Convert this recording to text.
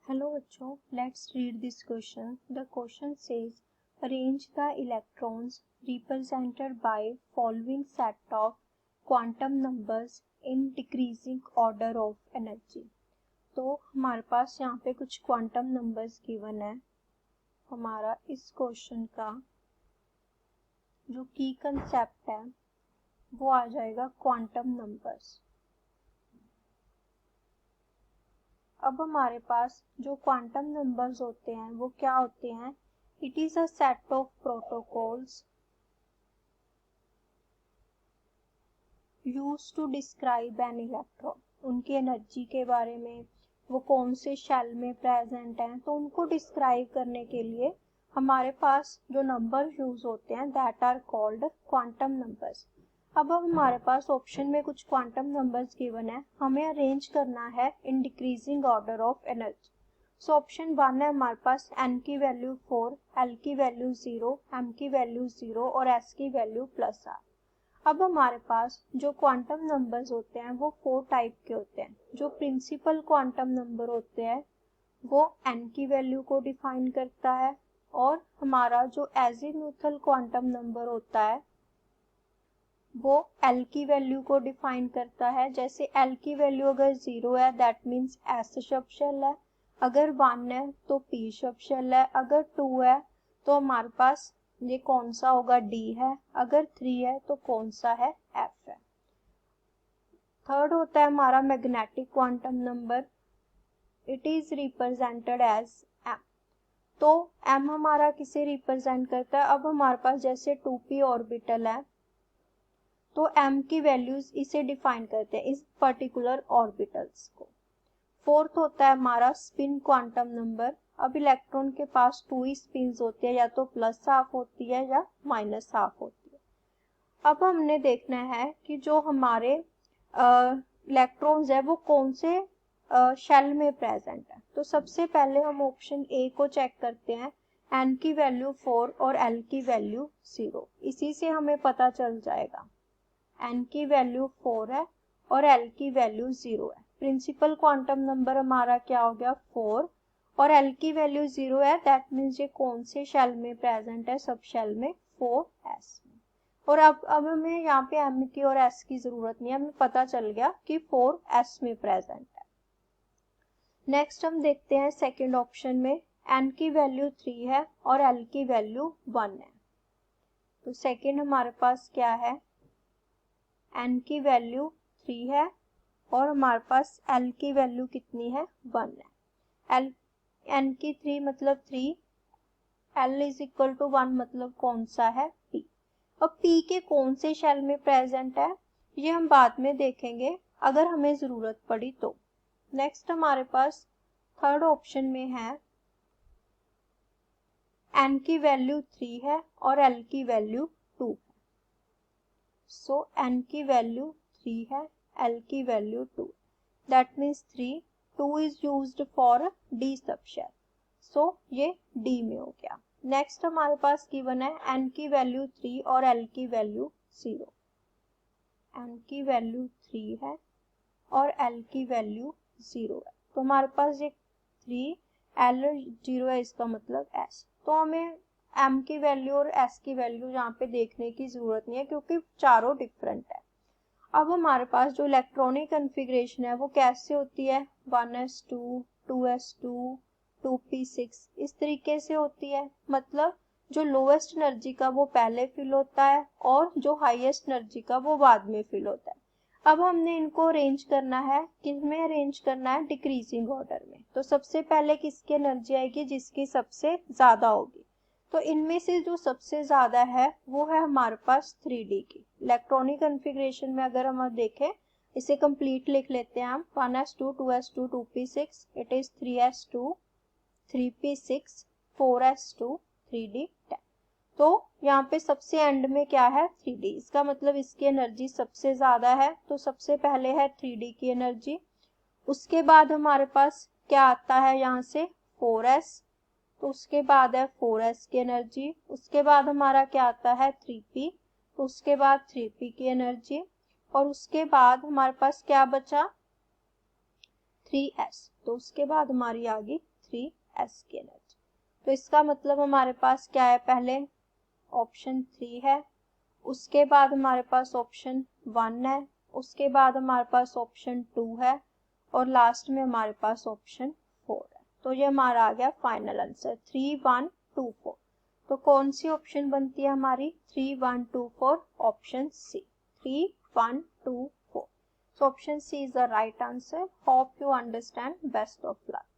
Hello बच्चों, let's read this question. The question says arrange the electrons represented by following set of quantum numbers in decreasing order of energy. तो हमारे पास यहाँ पे कुछ quantum numbers given है. हमारा इस क्वेश्चन का जो की कंसेप्ट है वो आ जाएगा क्वांटम नंबर्स. अब हमारे पास जो क्वांटम नंबर्स होते हैं वो क्या होते हैं? It is a set of protocols used to describe an electron. उनकी एनर्जी के बारे में, वो कौन से शेल में प्रेजेंट हैं, तो उनको डिस्क्राइब करने के लिए हमारे पास जो नंबर यूज होते हैं that are called quantum numbers. अब हमारे पास ऑप्शन में कुछ क्वांटम नंबर्स गिवन है, हमें अरेंज करना है in decreasing order of energy. So option 1 है हमारे पास n की वैल्यू 4, l की वैल्यू 0, m की वैल्यू 0 और s की वैल्यू +r. अब हमारे पास जो क्वांटम नंबर्स होते हैं वो 4 टाइप के होते हैं. जो प्रिंसिपल क्वांटम नंबर होते हैं वो n की वैल्यू को डिफाइन करता है, और हमारा जो एजीम्यूथल क्वांटम नंबर होता है वो L की वैल्यू को डिफाइन करता है. जैसे L की वैल्यू अगर 0 है दैट मीन्स S शब्द शेल है, अगर 1 है तो P शब्द शेल है, अगर 2 है तो हमारे पास ये कौन सा होगा? D है, अगर 3 है तो कौन सा है? F है. थर्ड होता है हमारा magnetic quantum number. It is represented as M. तो M हमारा किसे रिप्रेजेंट करता है? अब हमारे पास जैसे 2p ऑर्बिटल है तो m की वैल्यूज इसे डिफाइन करते हैं, इस पर्टिकुलर ऑर्बिटल्स को. फोर्थ होता है हमारा स्पिन क्वांटम नंबर. अब इलेक्ट्रॉन के पास 2 ही स्पिन्स होती है, या तो प्लस हाफ होती है या माइनस हाफ होती है. अब हमने देखना है कि जो हमारे इलेक्ट्रॉन्स है वो कौन से शेल में प्रेजेंट है. तो सबसे पहले हम ऑप्शन ए को चेक करते हैं. n की वैल्यू 4 और l की वैल्यू 0, इसी से हमें पता चल जाएगा. n की वैल्यू 4 है और l की वैल्यू 0 है. प्रिंसिपल क्वांटम नंबर हमारा क्या हो गया? 4, और l की वैल्यू 0 है, दैट मीन्स ये कौन से शेल में प्रेजेंट है? सब शेल में 4s में. और अब हमें यहाँ पे m की और s की जरूरत नहीं है, हमें पता चल गया कि 4s में प्रेजेंट है. नेक्स्ट हम देखते हैं सेकेंड ऑप्शन में. n की वैल्यू 3 है और l की वैल्यू 1 है. तो सेकेंड हमारे पास क्या है? n की वैल्यू 3 है और हमारे पास l की वैल्यू कितनी है? 1 है. n की 3 मतलब 3, l इज इक्वल टू 1 मतलब कौन सा है? p. अब p के कौन से शेल में प्रेजेंट है ये हम बाद में देखेंगे अगर हमें जरूरत पड़ी तो. नेक्स्ट हमारे पास थर्ड ऑप्शन में है n की वैल्यू 3 है और l की वैल्यू 2 है. सो n की वैल्यू 3 है, l की value 2. That means 2 is used for d subshell. So ये d में हो गया. नेक्स्ट हमारे पास गिवन है n की वैल्यू 3 और l की वैल्यू 0. n की वैल्यू 3 है और l की वैल्यू 0 है. तो हमारे पास ये 3, l 0 है, इसका मतलब s. तो हमें m की वैल्यू और s की वैल्यू यहाँ पे देखने की जरूरत नहीं है क्योंकि चारों डिफरेंट है. अब हमारे पास जो इलेक्ट्रॉनिक कॉन्फ़िगरेशन है वो कैसे होती है? 1s2, 2s2, 2p6 इस तरीके से होती है. मतलब जो लोएस्ट एनर्जी का वो पहले फिल होता है और जो हाईएस्ट एनर्जी का वो बाद में फिल होता है. अब हमने इनको अरेंज करना है. किसमें अरेंज करना है? डिक्रीजिंग ऑर्डर में. तो सबसे पहले किसकी एनर्जी आएगी? जिसकी सबसे ज्यादा होगी. तो इनमें से जो सबसे ज्यादा है वो है हमारे पास 3d की. इलेक्ट्रॉनिक कॉन्फ़िगरेशन में अगर हम देखें, इसे कंप्लीट लिख लेते हैं हम. 1s2, 2s2, 2p6, it is 3s2, 3p6, 4s2, 3d10. तो यहाँ पे सबसे एंड में क्या है? 3d. इसका मतलब इसकी एनर्जी सबसे ज्यादा है. तो सबसे पहले है 3d की एनर्जी. उसके बाद हमारे पास क्या आता है? यहाँ से 4s. तो उसके बाद है 4s की एनर्जी. उसके बाद हमारा क्या आता है? 3p. तो उसके बाद 3p की एनर्जी. और उसके बाद हमारे पास क्या बचा? 3s. तो उसके बाद हमारी आ गई S की एनर्जी। तो इसका मतलब हमारे पास क्या है, पहले ऑप्शन 3 है, उसके बाद हमारे पास ऑप्शन 1 है, उसके बाद हमारे पास ऑप्शन 2 है और लास्ट में हमारे पास ऑप्शन 4 है। तो ये हमारा आ गया फाइनल आंसर 3, 1, 2, 4। तो कौन सी ऑप्शन बनती है हमारी, 3, 1, 2, 4, option C, 3, 1, 2, 4। So option C is the right answer. Hope you understand. Best of luck.